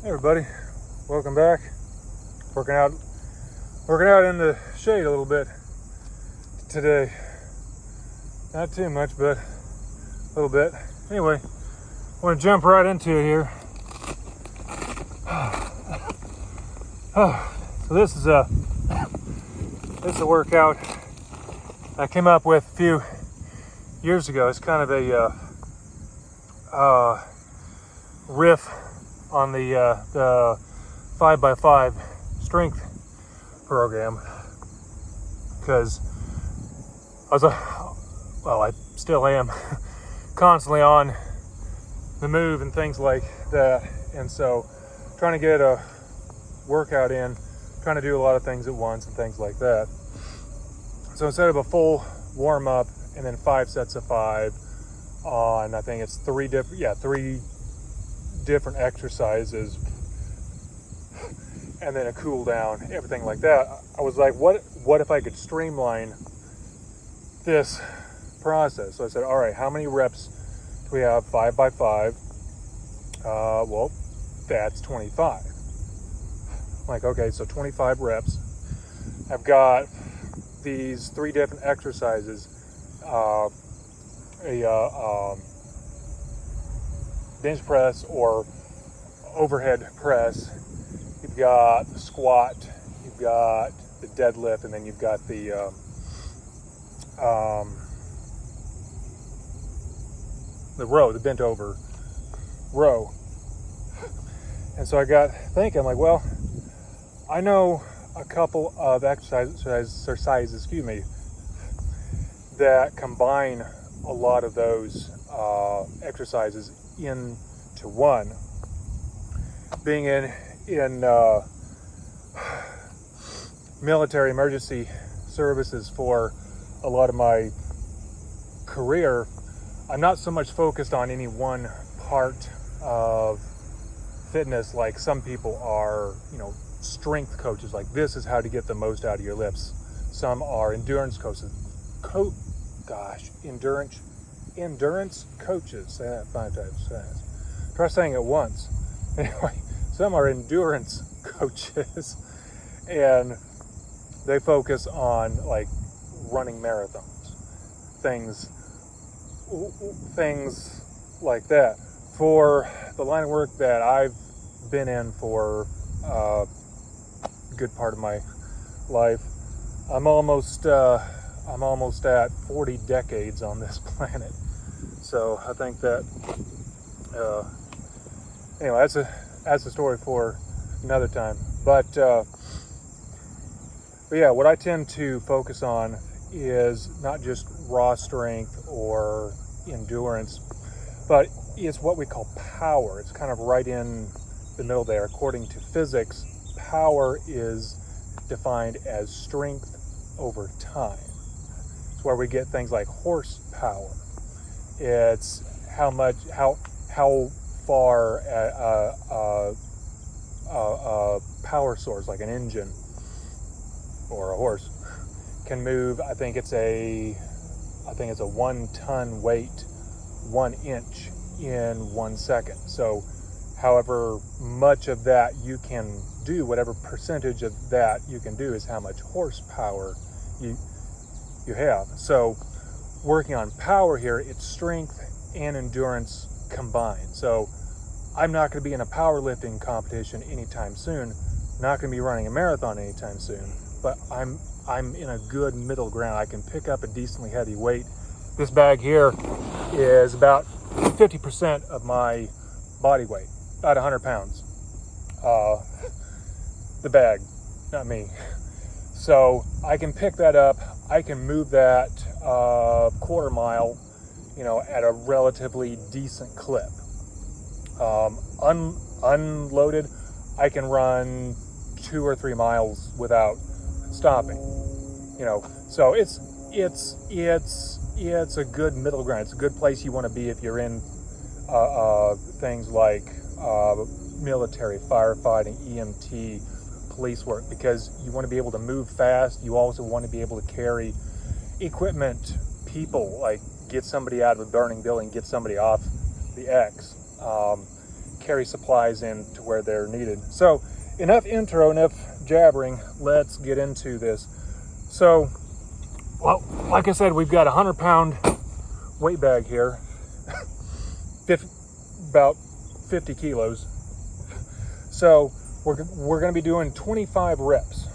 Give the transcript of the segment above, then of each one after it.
Hey everybody, welcome back. Working out in the shade a little bit today. Not too much, but a little bit. Anyway, I want to jump right into it here. So this is a workout I came up with a few years ago. It's kind of a riff on the 5x5 strength program, because I still am constantly on the move and things like that, and so trying to get a workout in, trying to do a lot of things at once and things like that. So instead of a full warm up and then 5 sets of 5 on, I think it's three different exercises and then a cool down, everything like that. I was like, what if I could streamline this process? So I said, all right, how many reps do we have 5x5? Well, that's 25. I'm like, okay, so 25 reps. I've got these 3 different exercises, bench press or overhead press. You've got the squat, you've got the deadlift, and then you've got the row, the bent over row. And so I got thinking, like, well, I know a couple of exercises, that combine a lot of those exercises into one. Being in military emergency services for a lot of my career, I'm not so much focused on any one part of fitness like some people are, strength coaches, like this is how to get the most out of your lifts. Some are endurance coaches. Endurance coaches. Say that 5 times fast. Try saying it once. Anyway, some are endurance coaches, and they focus on like running marathons, things like that. For the line of work that I've been in for a good part of my life, I'm almost at 40 decades on this planet. So I think that anyway, that's a story for another time. But yeah, what I tend to focus on is not just raw strength or endurance, but it's what we call power. It's kind of right in the middle there. According to physics, power is defined as strength over time. It's where we get things like horsepower. It's how far a power source, like an engine or a horse, can move. I think it's a 1 ton weight, 1 inch in 1 second. So however much of that you can do, whatever percentage of that you can do, is how much horsepower you have. So working on power here, it's strength and endurance combined. So I'm not going to be in a powerlifting competition anytime soon, not going to be running a marathon anytime soon, but I'm in a good middle ground. I can pick up a decently heavy weight. This bag here is about 50% of my body weight, about 100 pounds. The bag, not me. So I can pick that up. I can move that quarter mile, at a relatively decent clip. Unloaded, I can run 2 or 3 miles without stopping. So it's a good middle ground. It's a good place you want to be if you're in things like military, firefighting, EMT, police work, because you want to be able to move fast. You also want to be able to carry equipment, people, like get somebody out of a burning building, get somebody off the X, carry supplies in to where they're needed. So enough intro, enough jabbering. Let's get into this. So, well, like I said, we've got a 100-pound weight bag here, about 50 kilos. So we're going to be doing 25 reps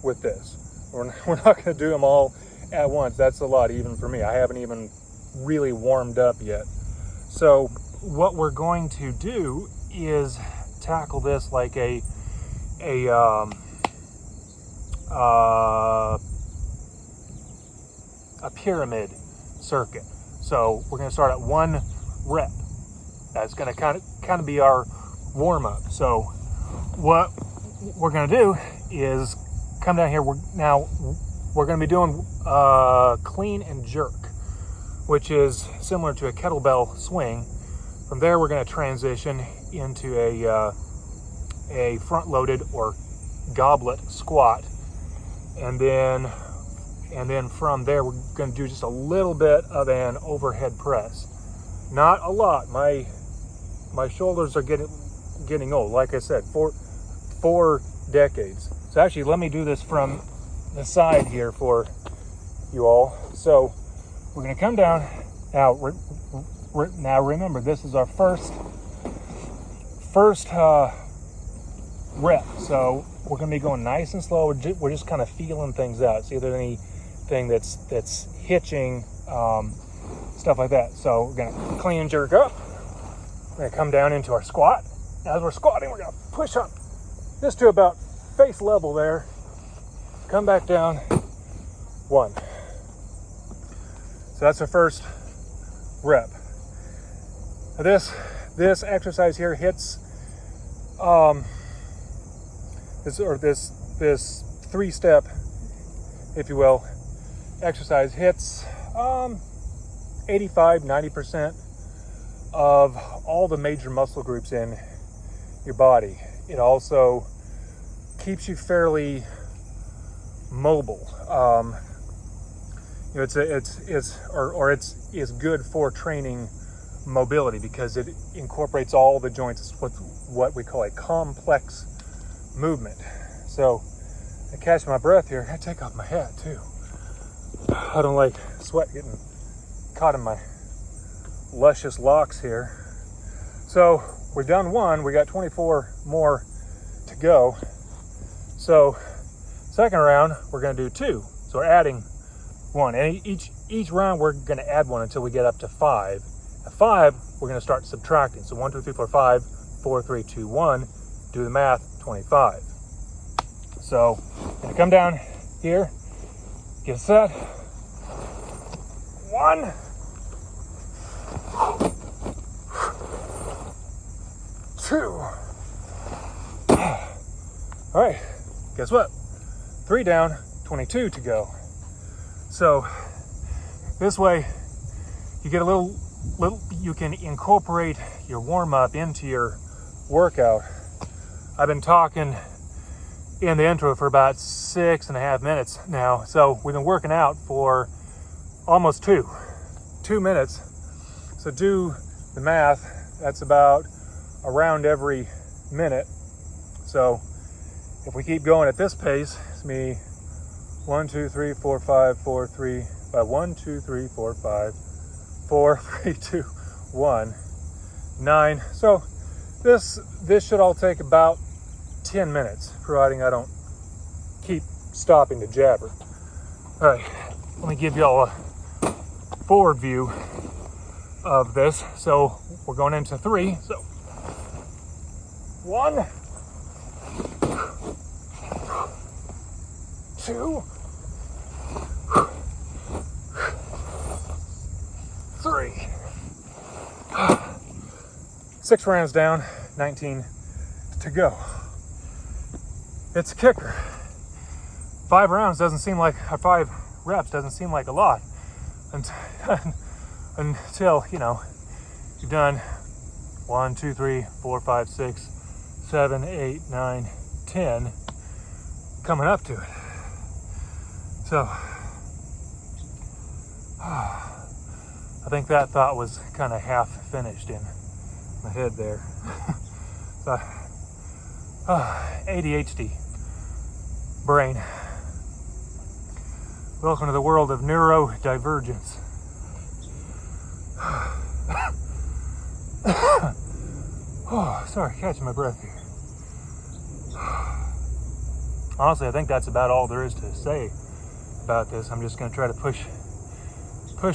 with this. We're not going to do them all at once. That's a lot even for me. I haven't even really warmed up yet. So what we're going to do is tackle this like a pyramid circuit. So we're going to start at 1 rep. That's going to kind of be our warm up. So what we're going to do is come down here. We're going to be doing clean and jerk, which is similar to a kettlebell swing. From there, we're going to transition into a front-loaded or goblet squat, and then from there, we're going to do just a little bit of an overhead press. Not a lot. My shoulders are getting old. Like I said, four decades. So actually, let me do this from the side here for you all. So we're going to come down. Now remember, this is our first rep. So we're going to be going nice and slow. We're just kind of feeling things out. See if there's anything that's hitching, stuff like that. So we're going to clean and jerk up. We're going to come down into our squat. As we're squatting, we're going to push up this to about face level there. Come back down. 1. So that's our first rep. Now this exercise here hits this 3-step, if you will, exercise hits 85-90% of all the major muscle groups in your body. It also keeps you fairly mobile. It's good for training mobility because it incorporates all the joints. It's what we call a complex movement. So I catch my breath here. I take off my hat too. I don't like sweat getting caught in my luscious locks here. So we've done 1. We got 24 more to go. So second round, we're going to do 2. So we're adding 1. And each round, we're going to add 1 until we get up to 5. At 5, we're going to start subtracting. So 1, 2, 3, 4, 5, 4, 3, 2, 1. Do the math, 25. So I'm going to come down here, get set. 1. 2. All right, guess what? 3 down, 22 to go. So this way you get a little, you can incorporate your warm-up into your workout. I've been talking in the intro for about 6.5 minutes now. So we've been working out for almost 2 minutes. So do the math. That's about around every minute. So if we keep going at this pace, it's me 1, 2, 3, 4, 5, 4, 3, 5, 1, 2, 3, 4, 5, 4, 3, 2, 1, 9. So this should all take about 10 minutes, providing I don't keep stopping to jabber. All right, let me give y'all a forward view of this. So we're going into 3. So 1, 2, 3. 6 rounds down, 19 to go. It's a kicker. 5 rounds doesn't seem like, or 5 reps doesn't seem like a lot until, you've done 1, 2, 3, 4, 5, 6, 7, 8, 9, 10, coming up to it. So, I think that thought was kind of half finished in my head there. ADHD brain. Welcome to the world of neurodivergence. Oh, sorry, catching my breath here. Honestly, I think that's about all there is to say about this. I'm just going to try to push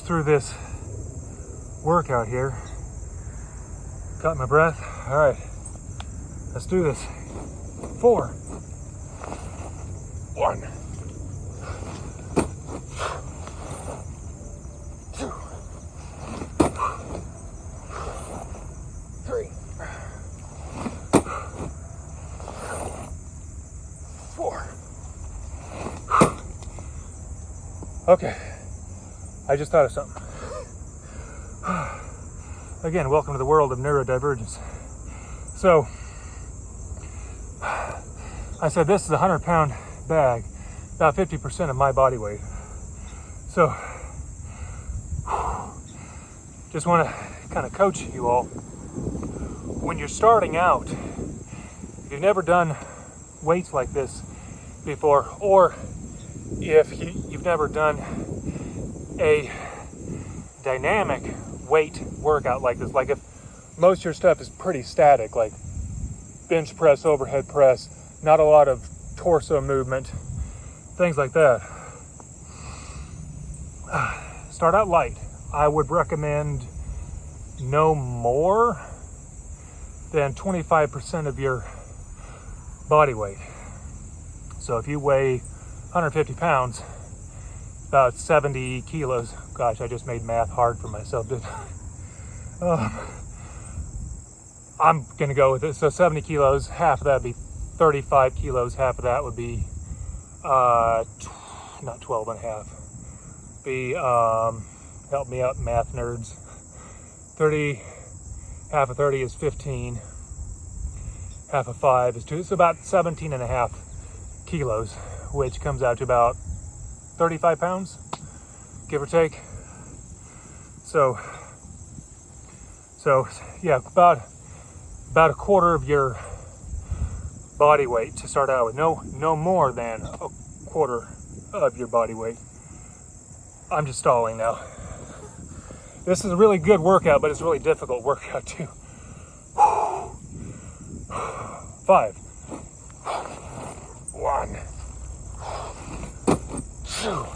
through this workout here. Caught my breath. All right, let's do this. 4, 1, 2, 3, 4. Okay, I just thought of something. Again, welcome to the world of neurodivergence. So, I said this is a 100-pound bag, about 50% of my body weight. So, just want to kind of coach you all. When you're starting out, if you've never done weights like this before, or if you've never done a dynamic weight workout like this, like if most of your stuff is pretty static, like bench press, overhead press, not a lot of torso movement, things like that, start out light. I would recommend no more than 25% of your body weight. So if you weigh 150 pounds, about 70 kilos. Gosh, I just made math hard for myself, didn't I? I'm gonna go with it. So 70 kilos, half of that would be 35 kilos, half of that would be not 12 and a half. Be help me out, math nerds. 30, half of 30 is 15. Half of 5 is 2. It's about 17 and a half kilos, which comes out to about 35 pounds, give or take. So yeah, about a quarter of your body weight to start out with. No more than a quarter of your body weight. I'm just stalling now. This is a really good workout, but it's a really difficult workout too. 5, 1, 2,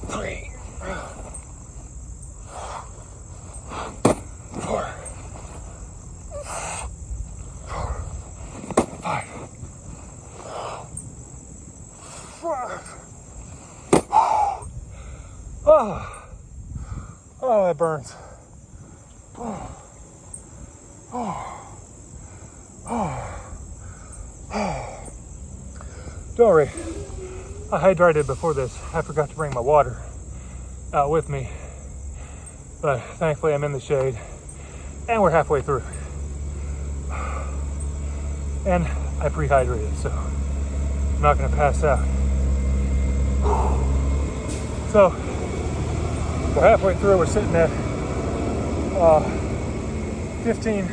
3, 4, 5. Oh, that burns. Don't worry, I hydrated before this. I forgot to bring my water out with me, but thankfully I'm in the shade and we're halfway through. And I pre-hydrated, so I'm not gonna pass out. So we're halfway through. We're sitting at 15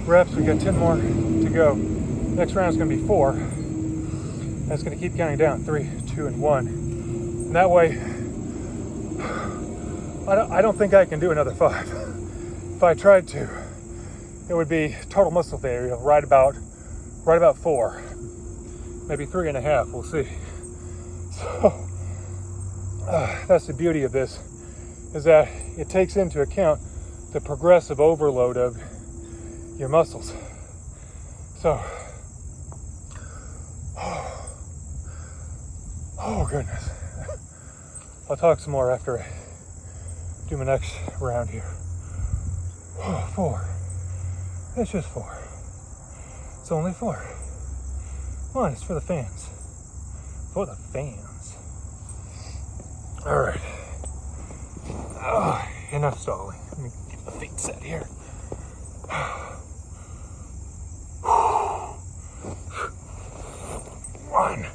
reps. We got 10 more to go. Next round is going to be 4. And it's going to keep counting down. 3, 2, and 1. And that way, I don't think I can do another 5. If I tried to, it would be total muscle failure. Right about 4, maybe 3.5. We'll see. So that's the beauty of this, is that it takes into account the progressive overload of your muscles. So, oh goodness. I'll talk some more after I do my next round here. 4. It's just 4. It's only 4. Come on, it's for the fans. For the fans. All right. Enough stalling. Let me get my feet set here. 1,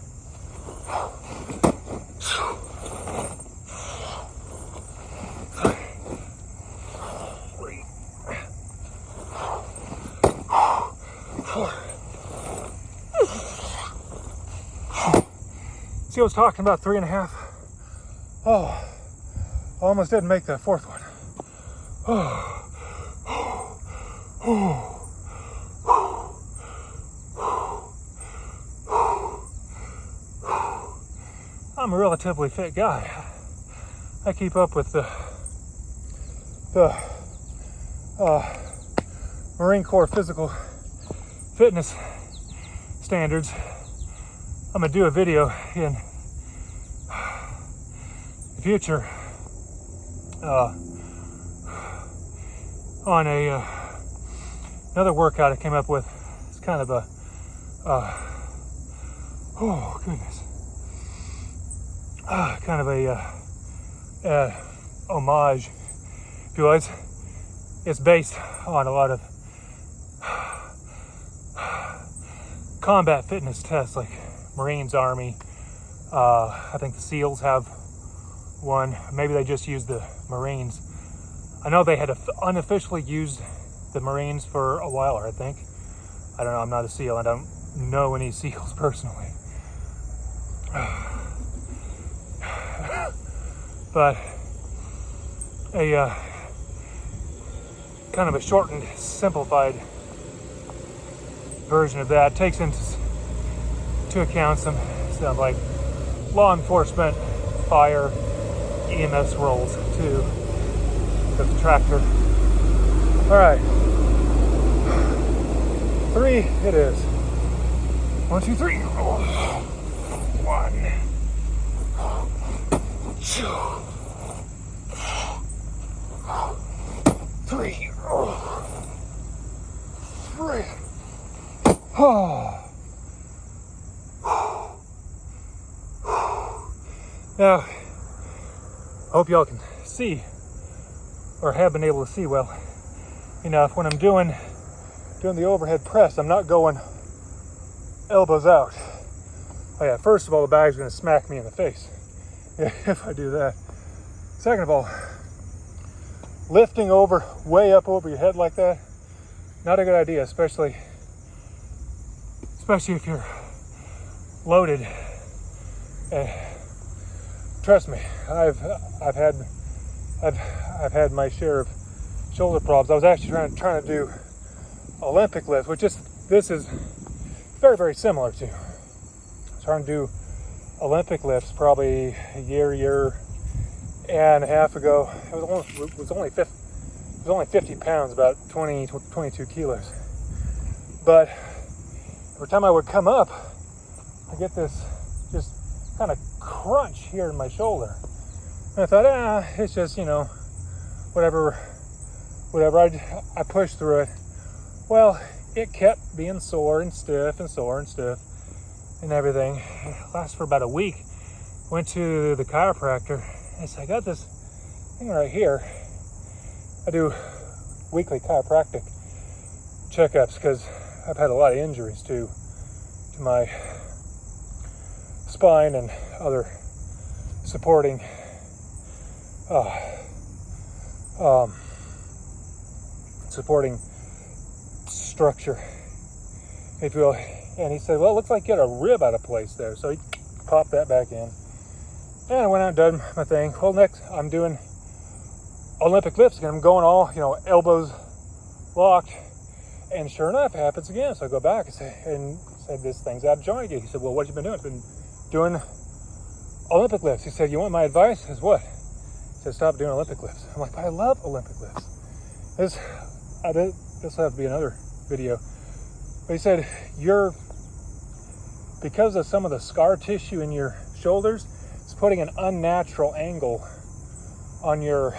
2, 3, see, I was talking about 3.5. Oh, I almost didn't make that fourth one. I'm a relatively fit guy. I keep up with the Marine Corps physical fitness standards. I'm gonna do a video in the future on another workout I came up with. It's kind of a oh goodness, kind of a homage, if you will. It's based on a lot of combat fitness tests, like Marines, Army. I think the SEALs have one. Maybe they just use the Marines. I know they had unofficially used the Marines for a while, I think. I don't know. I'm not a SEAL. I don't know any SEALs personally. But a kind of a shortened, simplified version of that takes into account some like law enforcement, fire, EMS roles too, with the tractor. All right, 3 it is. 1, 2, 3. 1, 2, 3. 3. Now, I hope y'all can see, or have been able to see well enough. When I'm doing the overhead press, I'm not going elbows out. Oh yeah, first of all, the bag's gonna smack me in the face if I do that. Second of all, lifting over, way up over your head like that, not a good idea, especially if you're loaded. Trust me, I've had my share of shoulder problems. I was actually trying to do Olympic lift, which this is very, very similar to. I was trying to do Olympic lifts probably a year and a half ago. It was only 50 pounds, about 22 kilos. But every time I would come up, I get this just kind of crunch here in my shoulder. And I thought, it's just, whatever. I pushed through it. Well, it kept being sore and stiff and everything. It lasted for about a week. Went to the chiropractor and said, I got this thing right here. I do weekly chiropractic checkups because I've had a lot of injuries to my spine and other supporting structure, if you will. And he said, well, it looks like you got a rib out of place there. So he popped that back in. And I went out and done my thing. Well, next I'm doing Olympic lifts again. I'm going all, elbows locked. And sure enough, it happens again. So I go back and said, this thing's out of joint again. He said, well, what have you been doing? I've been doing Olympic lifts. He said, you want my advice? I said, what? He said, stop doing Olympic lifts. I'm like, but I love Olympic lifts. This will have to be another video. But he said, because of some of the scar tissue in your shoulders, it's putting an unnatural angle on your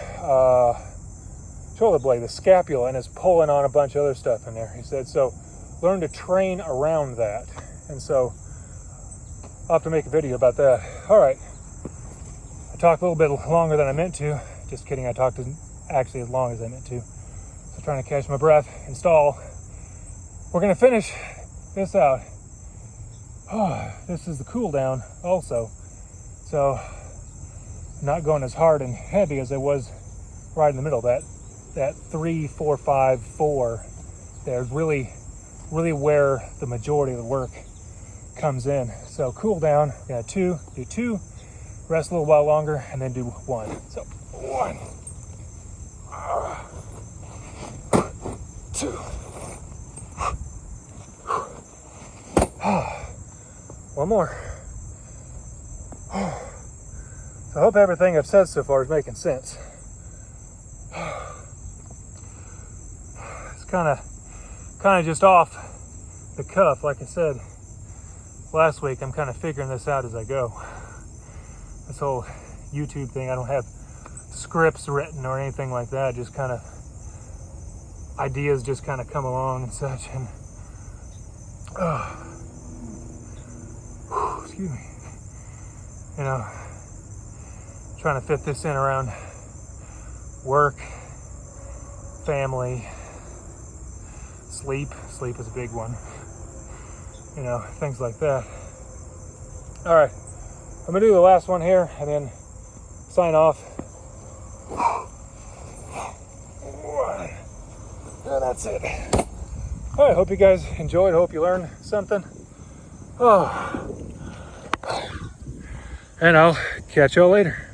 shoulder blade, the scapula, and it's pulling on a bunch of other stuff in there. He said, so learn to train around that. And so I'll have to make a video about that. All right. I talked a little bit longer than I meant to. Just kidding. I talked actually as long as I meant to. So trying to catch my breath and stall. We're going to finish this out. Oh, this is the cool down also. So I'm not going as hard and heavy as I was right in the middle. That 3, 4, 5, 4 there's really where the majority of the work comes in. So cool down, do two, rest a little while longer, and then do one. So 1, 2. One more. So I hope everything I've said so far is making sense. It's kind of just off the cuff. Like I said last week, I'm kind of figuring this out as I go. This whole YouTube thing, I don't have scripts written or anything like that. Just kind of ideas just kind of come along and such. And excuse me. You know, trying to fit this in around work, family, sleep. Sleep is a big one. You know, things like that. All right, I'm gonna do the last one here and then sign off. And that's it. All right, hope you guys enjoyed. Hope you learned something. Oh, and I'll catch y'all later.